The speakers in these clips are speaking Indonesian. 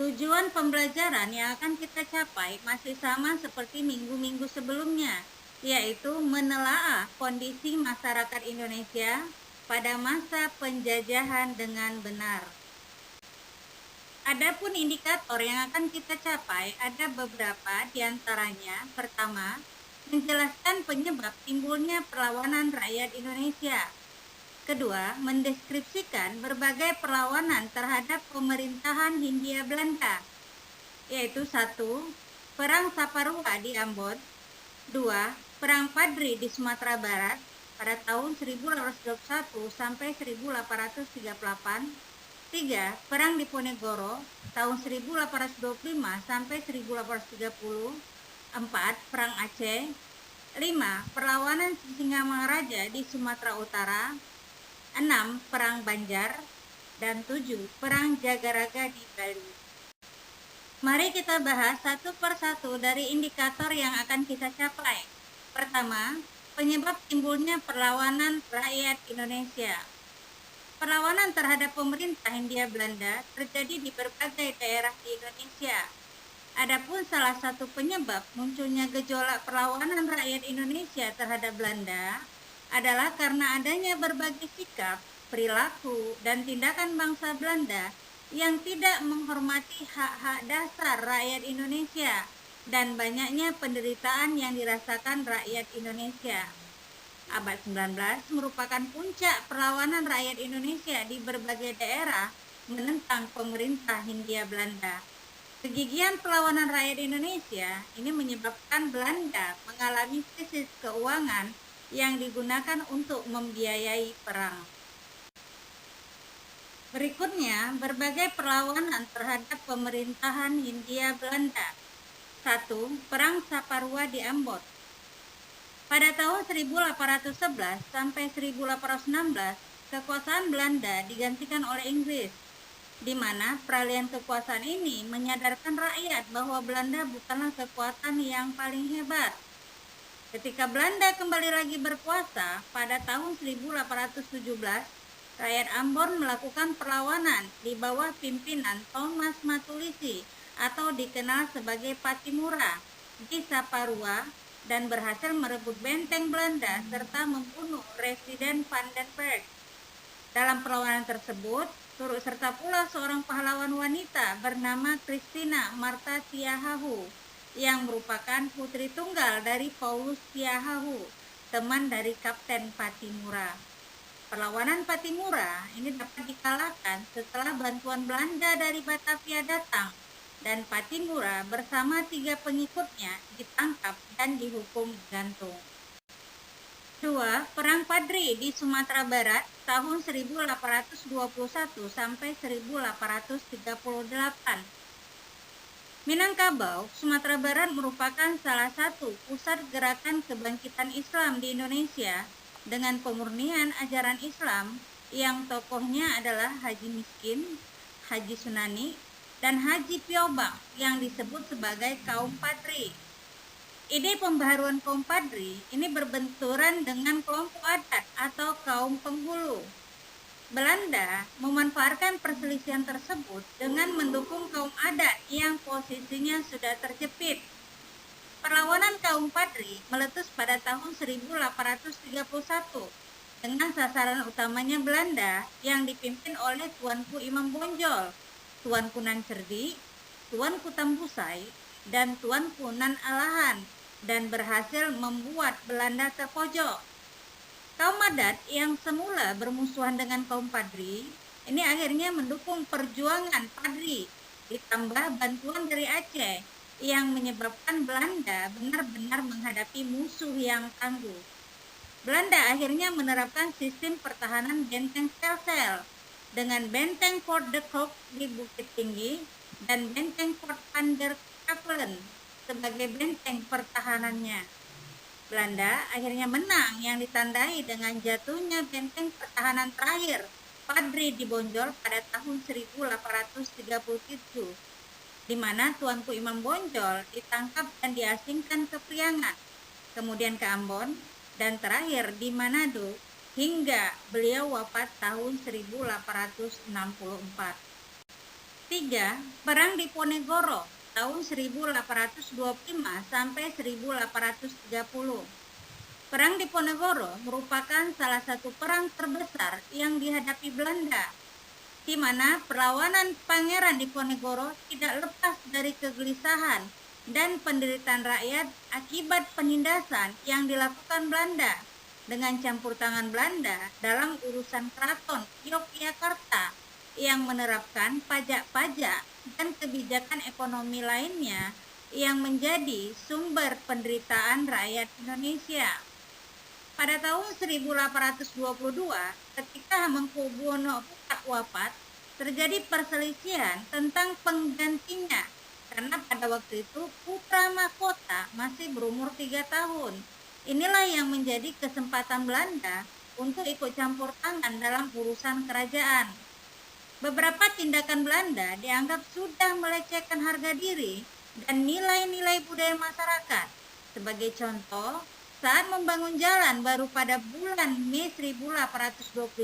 Tujuan pembelajaran yang akan kita capai masih sama seperti minggu-minggu sebelumnya, yaitu menelaah kondisi masyarakat Indonesia pada masa penjajahan dengan benar. Adapun indikator yang akan kita capai ada beberapa diantaranya. Pertama, menjelaskan penyebab timbulnya perlawanan rakyat Indonesia. Kedua, mendeskripsikan berbagai perlawanan terhadap pemerintahan Hindia Belanda, yaitu 1. Perang Saparua di Ambon. 2. Perang Padri di Sumatera Barat pada tahun 1821 sampai 1838. 3. Perang Diponegoro tahun 1825 sampai 1830. 4. Perang Aceh. 5. Perlawanan Singamangaraja di Sumatera Utara. 6. Perang Banjar. Dan 7. Perang Jagaraga di Bali. Mari kita bahas satu persatu dari indikator yang akan kita capai. Pertama, penyebab timbulnya perlawanan rakyat Indonesia. Perlawanan terhadap pemerintah Hindia Belanda terjadi di berbagai daerah di Indonesia. Adapun salah satu penyebab munculnya gejolak perlawanan rakyat Indonesia terhadap Belanda adalah karena adanya berbagai sikap, perilaku, dan tindakan bangsa Belanda yang tidak menghormati hak-hak dasar rakyat Indonesia dan banyaknya penderitaan yang dirasakan rakyat Indonesia. Abad 19 merupakan puncak perlawanan rakyat Indonesia di berbagai daerah menentang pemerintah Hindia Belanda. Kegigihan perlawanan rakyat Indonesia ini menyebabkan Belanda mengalami krisis keuangan yang digunakan untuk membiayai perang. Berikutnya, berbagai perlawanan terhadap pemerintahan Hindia Belanda. 1. Perang Saparua di Ambon. Pada tahun 1811 sampai 1816, kekuasaan Belanda digantikan oleh Inggris, di mana peralihan kekuasaan ini menyadarkan rakyat bahwa Belanda bukanlah kekuatan yang paling hebat. Ketika Belanda kembali lagi berkuasa pada tahun 1817, rakyat Ambon melakukan perlawanan di bawah pimpinan Thomas Matulisi atau dikenal sebagai Patimura di Saparua dan berhasil merebut benteng Belanda serta membunuh Residen Van den Berg. Dalam perlawanan tersebut, turut serta pula seorang pahlawan wanita bernama Christina Martha Tiahahu yang merupakan putri tunggal dari Paulus Tiahahu, teman dari Kapten Patimura. Perlawanan Patimura ini dapat dikalahkan setelah bantuan Belanda dari Batavia datang dan Patimura bersama 3 pengikutnya ditangkap dan dihukum gantung. 2. Perang Padri di Sumatera Barat tahun 1821 sampai 1838. Minangkabau, Sumatera Barat merupakan salah satu pusat gerakan kebangkitan Islam di Indonesia dengan pemurnian ajaran Islam yang tokohnya adalah Haji Miskin, Haji Sunani, dan Haji Piobang yang disebut sebagai kaum Padri. Ide pembaharuan kaum Padri ini berbenturan dengan kelompok adat atau kaum penghulu. Belanda memanfaatkan perselisihan tersebut dengan mendukung kaum adat yang posisinya sudah terjepit. Perlawanan kaum Padri meletus pada tahun 1831 dengan sasaran utamanya Belanda yang dipimpin oleh Tuanku Imam Bonjol, Tuanku Nan Cerdi, Tuanku Tambusai, dan Tuanku Nan Alahan, dan berhasil membuat Belanda terpojok. Kaum adat yang semula bermusuhan dengan kaum Padri ini akhirnya mendukung perjuangan Padri ditambah bantuan dari Aceh yang menyebabkan Belanda benar-benar menghadapi musuh yang tangguh. Belanda akhirnya menerapkan sistem pertahanan benteng sel-sel dengan benteng Fort de Kock di Bukit Tinggi dan benteng Fort van der Kapellen sebagai benteng pertahanannya. Belanda akhirnya menang yang ditandai dengan jatuhnya benteng pertahanan terakhir Padri di Bonjol pada tahun 1837, di mana Tuanku Imam Bonjol ditangkap dan diasingkan ke Priangan, kemudian ke Ambon, dan terakhir di Manado hingga beliau wafat tahun 1864. 3. Perang Diponegoro tahun 1825 sampai 1830. Perang Diponegoro merupakan salah satu perang terbesar yang dihadapi Belanda, di mana perlawanan Pangeran Diponegoro tidak lepas dari kegelisahan dan penderitaan rakyat akibat penindasan yang dilakukan Belanda dengan campur tangan Belanda dalam urusan keraton Yogyakarta yang menerapkan pajak-pajak dan kebijakan ekonomi lainnya yang menjadi sumber penderitaan rakyat Indonesia. Pada tahun 1822, ketika Hamengkubuwono IV wafat, terjadi perselisihan tentang penggantinya karena pada waktu itu putra mahkota masih berumur 3 tahun. Inilah yang menjadi kesempatan Belanda untuk ikut campur tangan dalam urusan kerajaan. Beberapa tindakan Belanda dianggap sudah melecehkan harga diri dan nilai-nilai budaya masyarakat. Sebagai contoh, saat membangun jalan baru pada bulan Mei 1825,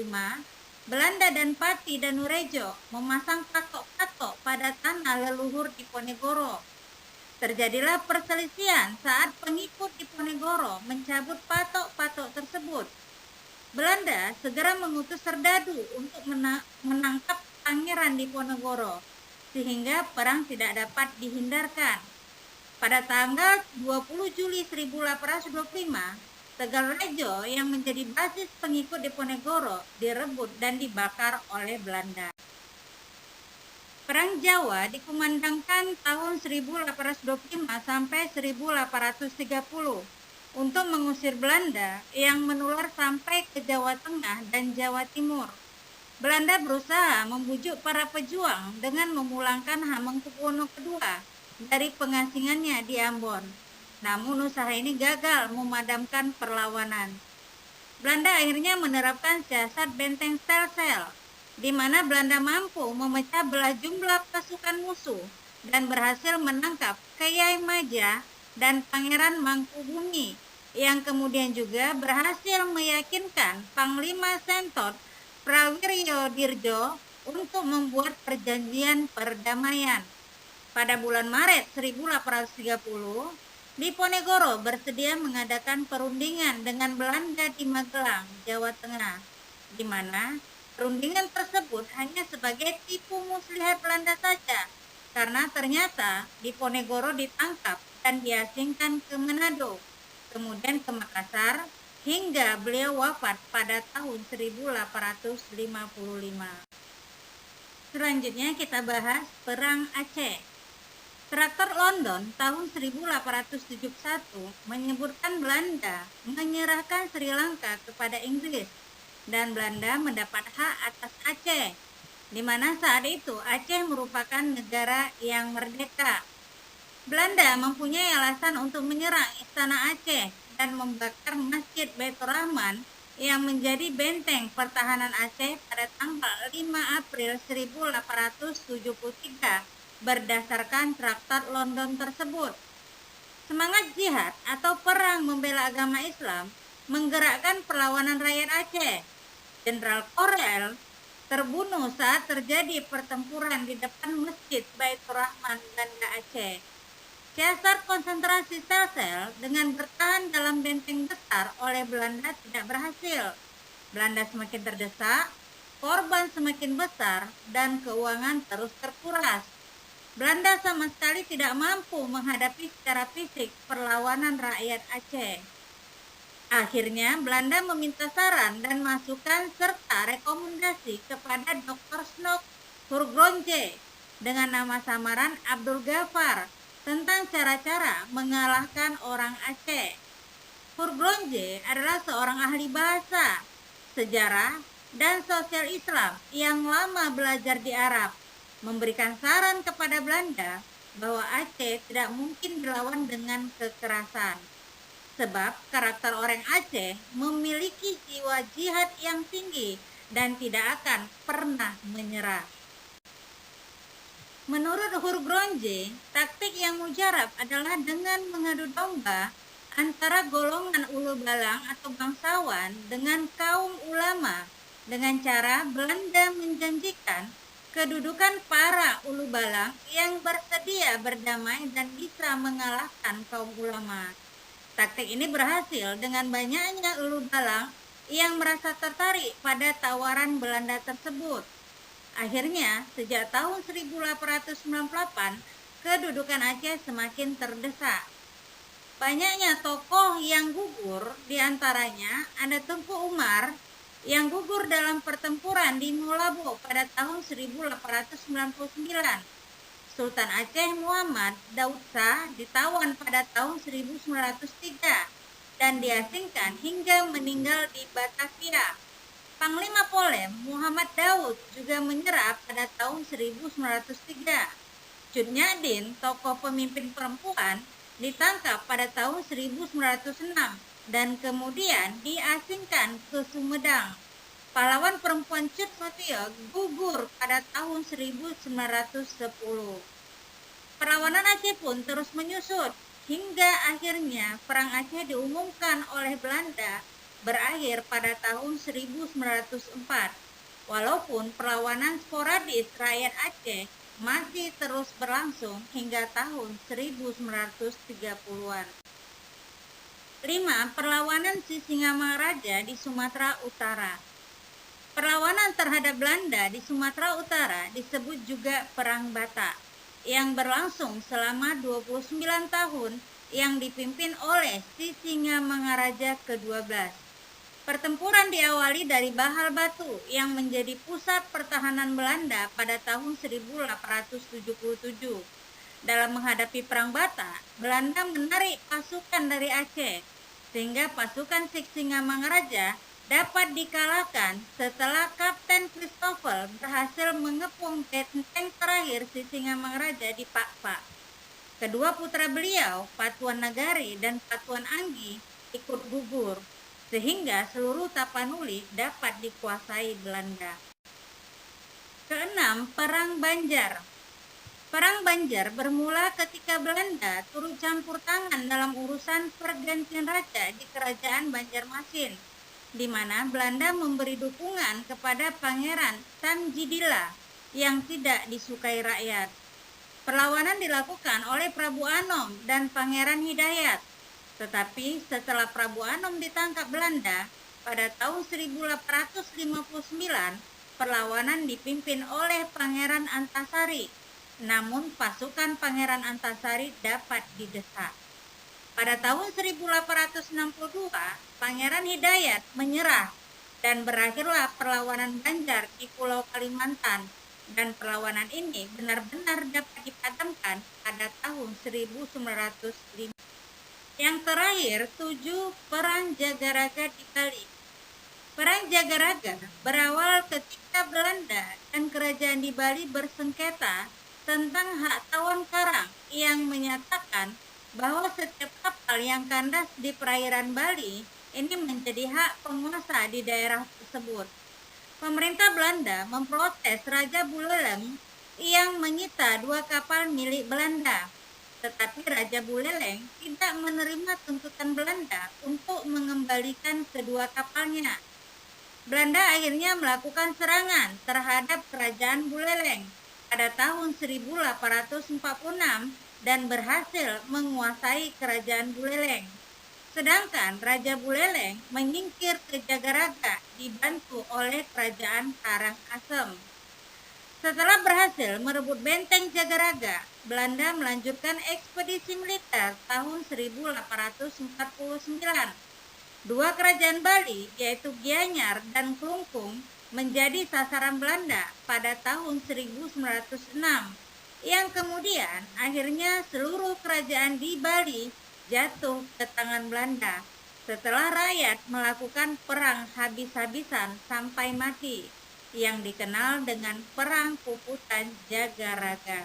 Belanda dan Pati Danurejo memasang patok-patok pada tanah leluhur Diponegoro. Terjadilah perselisihan saat pengikut Diponegoro mencabut patok-patok tersebut. Belanda segera mengutus serdadu untuk menangkap Pangeran Diponegoro, sehingga perang tidak dapat dihindarkan. Pada tanggal 20 Juli 1825, Tegalrejo yang menjadi basis pengikut Diponegoro direbut dan dibakar oleh Belanda. Perang Jawa dikumandangkan tahun 1825 sampai 1830 untuk mengusir Belanda yang menular sampai ke Jawa Tengah dan Jawa Timur. Belanda berusaha membujuk para pejuang dengan memulangkan Hamengkubuwono II dari pengasingannya di Ambon. Namun usaha ini gagal memadamkan perlawanan. Belanda akhirnya menerapkan siasat benteng sel-sel, di mana Belanda mampu memecah belah jumlah pasukan musuh dan berhasil menangkap Kyai Majah dan Pangeran Mangkubumi, yang kemudian juga berhasil meyakinkan Panglima Sentot Prawiryodirjo untuk membuat perjanjian perdamaian. Pada bulan Maret 1830, Diponegoro bersedia mengadakan perundingan dengan Belanda di Magelang, Jawa Tengah, di mana perundingan tersebut hanya sebagai tipu muslihat Belanda saja, karena ternyata Diponegoro ditangkap dan diasingkan ke Manado, kemudian ke Makassar, hingga beliau wafat pada tahun 1855. Selanjutnya kita bahas Perang Aceh. Traktat London tahun 1871 menyebutkan Belanda menyerahkan Sri Lanka kepada Inggris dan Belanda mendapat hak atas Aceh, di mana saat itu Aceh merupakan negara yang merdeka. Belanda mempunyai alasan untuk menyerang istana Aceh dan membakar Masjid Baitur Rahman yang menjadi benteng pertahanan Aceh pada tanggal 5 April 1873 berdasarkan Traktat London tersebut. Semangat jihad atau perang membela agama Islam menggerakkan perlawanan rakyat Aceh. Jenderal Korel terbunuh saat terjadi pertempuran di depan Masjid Baitur Rahman, Banda Aceh. Siasat konsentrasi sel-sel dengan bertahan dalam benteng besar oleh Belanda tidak berhasil. Belanda semakin terdesak, korban semakin besar, dan keuangan terus terkuras. Belanda sama sekali tidak mampu menghadapi secara fisik perlawanan rakyat Aceh. Akhirnya Belanda meminta saran dan masukan serta rekomendasi kepada Dr. Snoek Hurgronje dengan nama samaran Abdul Ghaffar tentang cara-cara mengalahkan orang Aceh. Hurgronje adalah seorang ahli bahasa, sejarah, dan sosial Islam yang lama belajar di Arab, memberikan saran kepada Belanda bahwa Aceh tidak mungkin dilawan dengan kekerasan, sebab karakter orang Aceh memiliki jiwa jihad yang tinggi dan tidak akan pernah menyerah. Menurut Hurgronje, taktik yang mujarab adalah dengan mengadu domba antara golongan ulu balang atau bangsawan dengan kaum ulama, dengan cara Belanda menjanjikan Kedudukan para ulu balang yang bersedia berdamai dan bisa mengalahkan kaum ulama. Taktik ini berhasil dengan banyaknya ulu balang yang merasa tertarik pada tawaran Belanda tersebut. Akhirnya, sejak tahun 1898, kedudukan Aceh semakin terdesak. Banyaknya tokoh yang gugur, diantaranya ada Tengku Umar yang gugur dalam pertempuran di Mulabo pada tahun 1899. Sultan Aceh Muhammad Daud Shah ditawan pada tahun 1903 dan diasingkan hingga meninggal di Batavia. Panglima Polem Muhammad Daud juga menyerah pada tahun 1903. Cut Nyak tokoh pemimpin perempuan, ditangkap pada tahun 1906 dan kemudian diasingkan ke Sumedang. Pahlawan perempuan Cut Mutia gugur pada tahun 1910. Perlawanan Aceh pun terus menyusut hingga akhirnya Perang Aceh diumumkan oleh Belanda berakhir pada tahun 1904. Walaupun perlawanan sporadis rakyat Aceh masih terus berlangsung hingga tahun 1930-an. 5. Perlawanan Sisingamangaraja di Sumatera Utara. Perlawanan terhadap Belanda di Sumatera Utara disebut juga Perang Batak, yang berlangsung selama 29 tahun yang dipimpin oleh Sisingamangaraja ke-12. Pertempuran diawali dari Bahal Batu yang menjadi pusat pertahanan Belanda pada tahun 1877. Dalam menghadapi Perang Batak, Belanda menarik pasukan dari Aceh, sehingga pasukan Sisingamangaraja dapat dikalahkan setelah Kapten Christopher berhasil mengepung benteng terakhir Sisingamangaraja di Pakpak. Kedua putra beliau, Patuan Nagari dan Patuan Anggi, ikut gugur, sehingga seluruh Tapanuli dapat dikuasai Belanda. Keenam, Perang Banjar. Perang Banjar bermula ketika Belanda turut campur tangan dalam urusan pergantian raja di kerajaan Banjarmasin, di mana Belanda memberi dukungan kepada Pangeran Samjidillah yang tidak disukai rakyat. Perlawanan dilakukan oleh Prabu Anom dan Pangeran Hidayat. Tetapi setelah Prabu Anom ditangkap Belanda pada tahun 1859, perlawanan dipimpin oleh Pangeran Antasari. Namun pasukan Pangeran Antasari dapat didesak. Pada tahun 1862, Pangeran Hidayat menyerah dan berakhirlah perlawanan Banjar di Pulau Kalimantan, dan perlawanan ini benar-benar dapat dipadamkan pada tahun 1905. Yang terakhir, 7. Perang Jagaraga di Bali. Perang Jagaraga berawal ketika Belanda dan kerajaan di Bali bersengketa tentang hak tawon karang yang menyatakan bahwa setiap kapal yang kandas di perairan Bali ini menjadi hak penguasa di daerah tersebut. Pemerintah Belanda memprotes Raja Buleleng yang menyita 2 kapal milik Belanda. Tetapi Raja Buleleng tidak menerima tuntutan Belanda untuk mengembalikan kedua kapalnya. Belanda akhirnya melakukan serangan terhadap kerajaan Buleleng pada tahun 1846 dan berhasil menguasai kerajaan Buleleng. Sedangkan Raja Buleleng menyingkir ke Jagaraga dibantu oleh kerajaan Karangasem. Setelah berhasil merebut benteng Jagaraga, Belanda melanjutkan ekspedisi militer tahun 1849. 2 kerajaan Bali, yaitu Gianyar dan Klungkung, menjadi sasaran Belanda pada tahun 1906, yang kemudian akhirnya seluruh kerajaan di Bali jatuh ke tangan Belanda setelah rakyat melakukan perang habis-habisan sampai mati, yang dikenal dengan Perang Puputan Jagaraga.